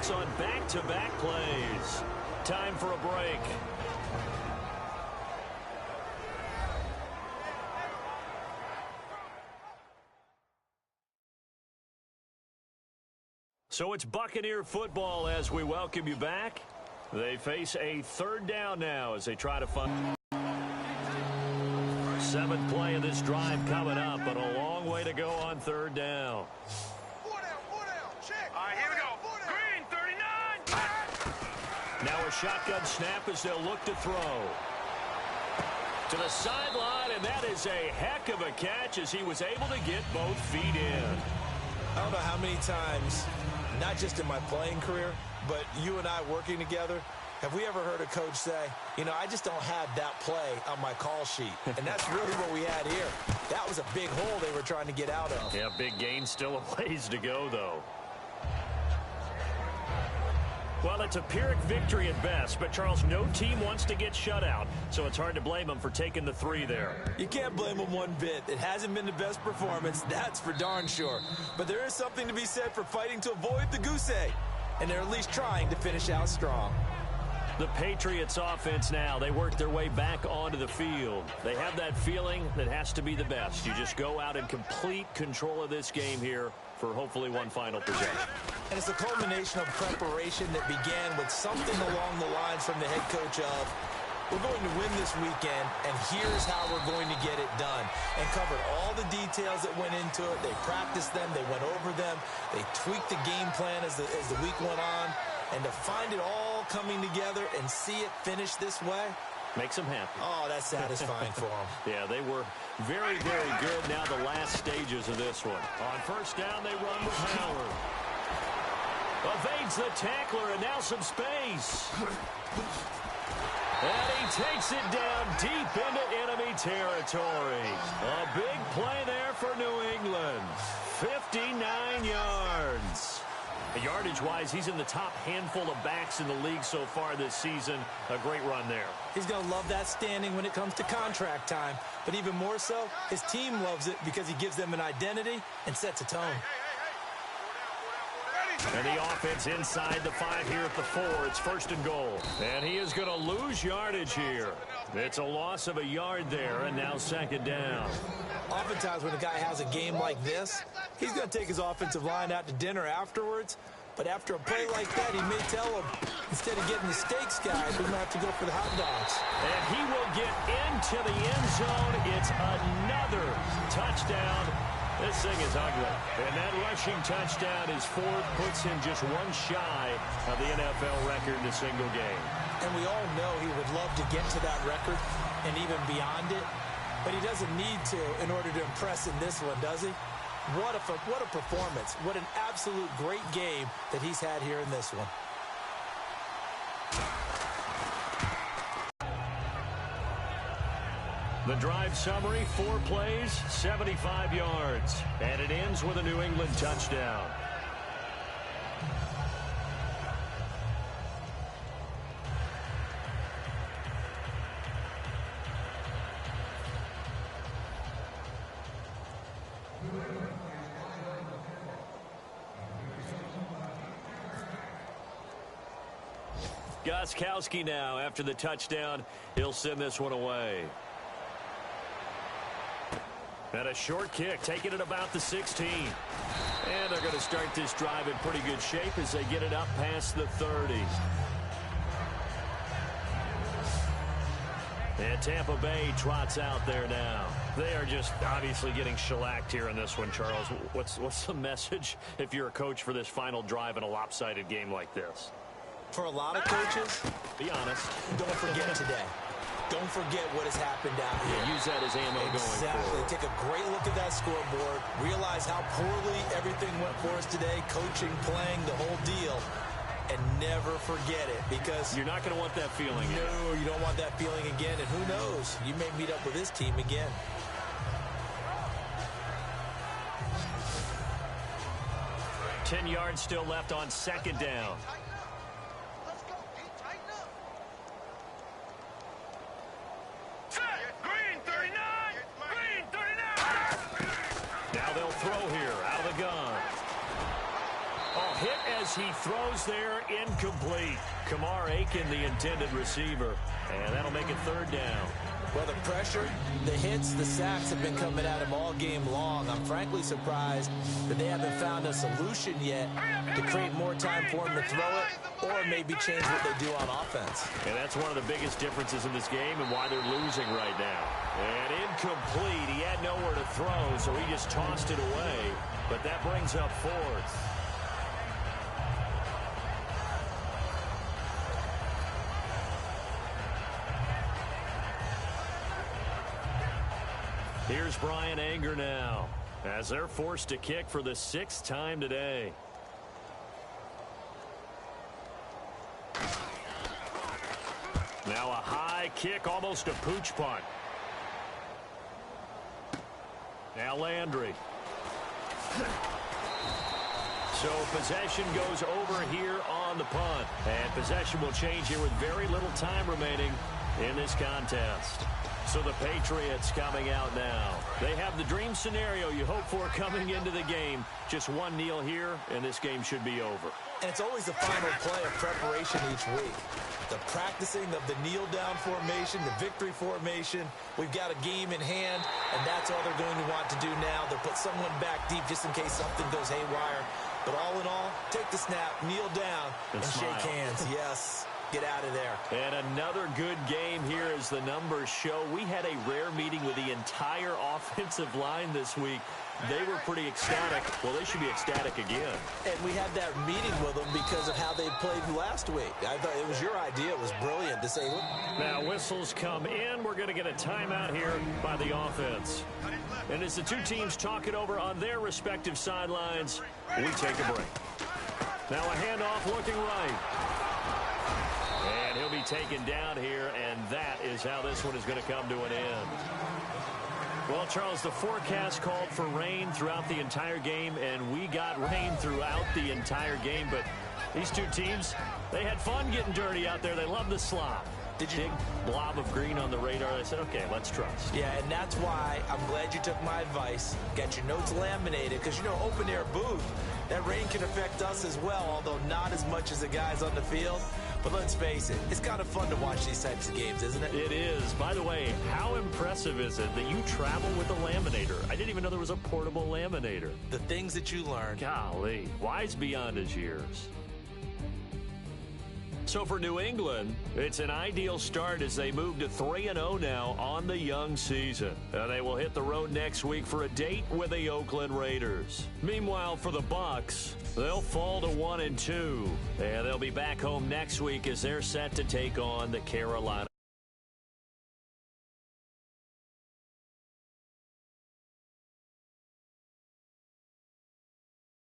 points on back-to-back plays. Time for a break. So it's Buccaneer football as we welcome you back. They face a third down now as they try to find... Seventh play of this drive coming up, but a long way to go on third down. Four down, check. All right, here we go. Green, 39. Now a shotgun snap as they'll look to throw. To the sideline, and that is a heck of a catch as he was able to get both feet in. I don't know how many times, not just in my playing career, but you and I working together, have we ever heard a coach say, you know, I just don't have that play on my call sheet? And that's really what we had here. That was a big hole they were trying to get out of. Yeah, big gain, still a ways to go, though. Well, it's a Pyrrhic victory at best, but, Charles, no team wants to get shut out, so it's hard to blame them for taking the 3 there. You can't blame them one bit. It hasn't been the best performance, that's for darn sure. But there is something to be said for fighting to avoid the goose egg, and they're at least trying to finish out strong. The Patriots offense now, they work their way back onto the field. They have that feeling that has to be the best. You just go out in complete control of this game here for hopefully one final possession. And it's a culmination of preparation that began with something along the lines from the head coach of, we're going to win this weekend, and here's how we're going to get it done. And covered all the details that went into it. They practiced them. They went over them. They tweaked the game plan as the week went on. And to find it all coming together and see it finish this way, makes them happy. Oh, that's satisfying for them. Yeah, they were very, very good. Now the last stages of this one. On first down, they run with Howard. Evades the tackler, and now some space. And he takes it down deep into enemy territory. A big play there for New England. 59 yards. Yardage-wise, he's in the top handful of backs in the league so far this season. A great run there. He's going to love that standing when it comes to contract time. But even more so, his team loves it because he gives them an identity and sets a tone. And the offense inside the 5 here at the 4. It's first and goal. And he is going to lose yardage here. It's a loss of a yard there, and now second down. Oftentimes when a guy has a game like this, he's going to take his offensive line out to dinner afterwards. But after a play like that, he may tell him, instead of getting the steaks, guys, we're going to have to go for the hot dogs. And he will get into the end zone. It's another touchdown. This thing is ugly. And that rushing touchdown is 4th, puts him just one shy of the NFL record in a single game. And we all know he would love to get to that record and even beyond it. But he doesn't need to in order to impress in this one, does he? What a performance. What an absolute great game that he's had here in this one. The drive summary, 4 plays, 75 yards. And it ends with a New England touchdown. Gostkowski now, after the touchdown, he'll send this one away. And a short kick, taking it about the 16. And they're going to start this drive in pretty good shape as they get it up past the 30. And Tampa Bay trots out there now. They are just obviously getting shellacked here in this one, Charles. What's the message if you're a coach for this final drive in a lopsided game like this? For a lot of coaches, be honest, don't forget today. Don't forget what has happened out here. Yeah, use that as ammo going forward. Exactly. Take a great look at that scoreboard. Realize how poorly everything went for us today. Coaching, playing, the whole deal. And never forget it, because you're not going to want that feeling again. No, you don't want that feeling again. And who knows? You may meet up with this team again. Ten yards still left on second down. as he throws there, incomplete. Kamar Aiken, the intended receiver. And that'll make it third down. Well, the pressure, the hits, the sacks have been coming at him all game long. I'm frankly surprised that they haven't found a solution yet to create more time for him to throw it or maybe change what they do on offense. And that's one of the biggest differences in this game and why they're losing right now. And incomplete. He had nowhere to throw, so he just tossed it away. But that brings up fourth. Here's Brian Anger now as they're forced to kick for the 6th time today. Now a high kick, almost a pooch punt. Now Landry. So possession goes over here on the punt. And possession will change here with very little time remaining in this contest. So the Patriots coming out now. They have the dream scenario you hope for coming into the game. Just one kneel here, and this game should be over. And it's always the final play of preparation each week. The practicing of the kneel-down formation, the victory formation. We've got a game in hand, and that's all they're going to want to do now. They'll put someone back deep just in case something goes haywire. But all in all, take the snap, kneel down, and shake hands. Yes. Get out of there. And another good game here as the numbers show. We had a rare meeting with the entire offensive line this week. They were pretty ecstatic. Well, they should be ecstatic again. And we had that meeting with them because of how they played last week. I thought it was your idea. It was brilliant to say, look. Now whistles come in. We're going to get a timeout here by the offense. And as the two teams talk it over on their respective sidelines, we take a break. Now a handoff looking right. And he'll be taken down here, and that is how this one is going to come to an end. Well, Charles, the forecast called for rain throughout the entire game, and we got rain throughout the entire game. But these two teams, they had fun getting dirty out there. They love the slop. Big blob of green on the radar. I said, okay, let's trust. Yeah, and that's why I'm glad you took my advice. Get your notes laminated because, you know, open-air booth, that rain can affect us as well, although not as much as the guys on the field. But let's face it, it's kind of fun to watch these types of games, isn't it? It is. By the way, how impressive is it that you travel with a laminator? I didn't even know there was a portable laminator. The things that you learn. Golly, wise beyond his years. So for New England, it's an ideal start as they move to 3-0 now on the young season. They will hit the road next week for a date with the Oakland Raiders. Meanwhile, for the Bucs, they'll fall to 1-2. And they'll be back home next week as they're set to take on the Carolina